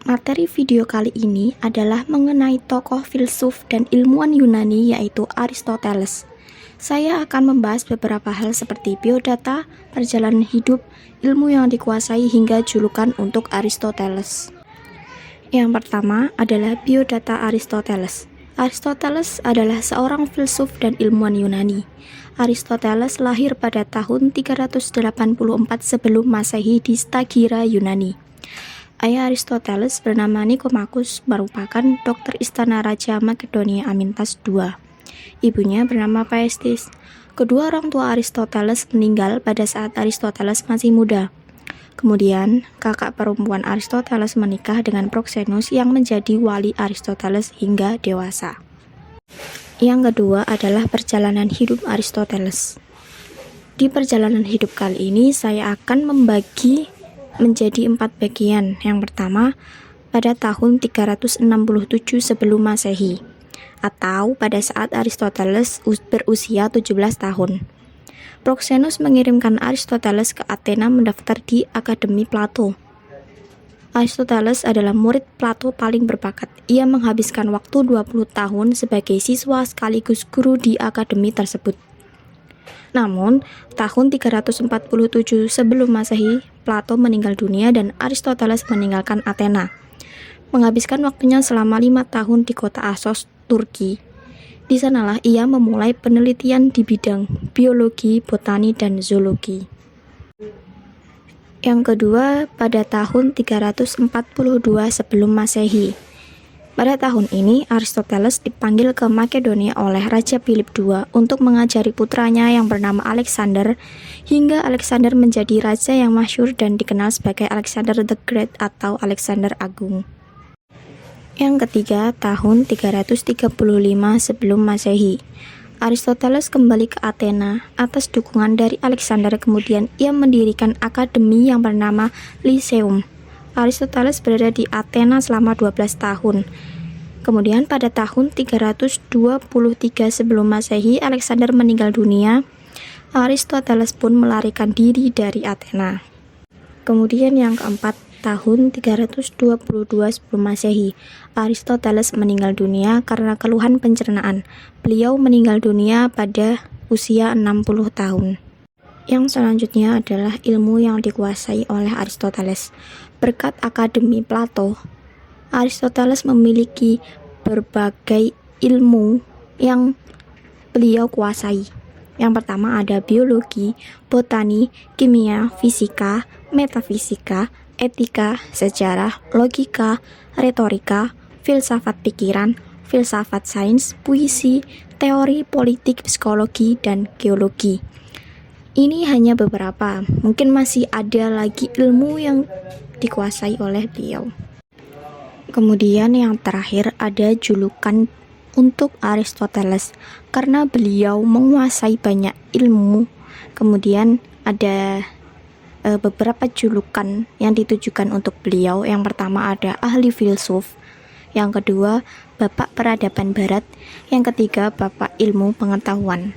Materi video kali ini adalah mengenai tokoh filsuf dan ilmuwan Yunani yaitu Aristoteles. Saya akan membahas beberapa hal seperti biodata, perjalanan hidup, ilmu yang dikuasai hingga julukan untuk Aristoteles. Yang pertama adalah biodata Aristoteles. Aristoteles adalah seorang filsuf dan ilmuwan Yunani. Aristoteles lahir pada tahun 384 sebelum Masehi di Stagira, Yunani. Ayah Aristoteles bernama Nikomakus merupakan dokter istana Raja Makedonia Amintas II. Ibunya bernama Paestis. Kedua orang tua Aristoteles meninggal pada saat Aristoteles masih muda. Kemudian, kakak perempuan Aristoteles menikah dengan Proxenus yang menjadi wali Aristoteles hingga dewasa. Yang kedua adalah perjalanan hidup Aristoteles. Di perjalanan hidup kali ini saya akan membagi menjadi 4 bagian. Yang pertama, pada tahun 367 sebelum Masehi, atau pada saat Aristoteles berusia 17 tahun. Proxenus mengirimkan Aristoteles ke Athena mendaftar di Akademi Plato. Aristoteles adalah murid Plato paling berbakat. Ia menghabiskan waktu 20 tahun sebagai siswa sekaligus guru di akademi tersebut. Namun, tahun 347 sebelum Masehi, Plato meninggal dunia dan Aristoteles meninggalkan Athena. Menghabiskan waktunya selama 5 tahun di kota Assos, Turki. Di sanalah ia memulai penelitian di bidang biologi, botani, dan zoologi. Yang kedua, pada tahun 342 sebelum Masehi. Pada tahun ini, Aristoteles dipanggil ke Makedonia oleh Raja Philip II untuk mengajari putranya yang bernama Alexander, hingga Alexander menjadi raja yang masyhur dan dikenal sebagai Alexander the Great atau Alexander Agung. Yang ketiga, tahun 335 sebelum Masehi. Aristoteles kembali ke Athena atas dukungan dari Alexander. Kemudian ia mendirikan akademi yang bernama Lyceum. Aristoteles berada di Athena selama 12 tahun. Kemudian pada tahun 323 sebelum Masehi, Alexander meninggal dunia. Aristoteles pun melarikan diri dari Athena. Kemudian yang keempat, tahun 322 sebelum Masehi, Aristoteles meninggal dunia karena keluhan pencernaan. Beliau meninggal dunia pada usia 60 tahun. Yang selanjutnya adalah ilmu yang dikuasai oleh Aristoteles. Berkat Akademi Plato, Aristoteles memiliki berbagai ilmu yang beliau kuasai. Yang pertama ada biologi, botani, kimia, fisika, metafisika, etika, sejarah, logika, retorika, filsafat pikiran, filsafat sains, puisi, teori politik, psikologi, dan geologi. Ini hanya beberapa, mungkin masih ada lagi ilmu yang dikuasai oleh beliau. Kemudian yang terakhir ada julukan untuk Aristoteles karena beliau menguasai banyak ilmu. Kemudian ada beberapa julukan yang ditujukan untuk beliau. Yang pertama ada ahli filsuf, yang kedua bapak peradaban barat, yang ketiga bapak ilmu pengetahuan.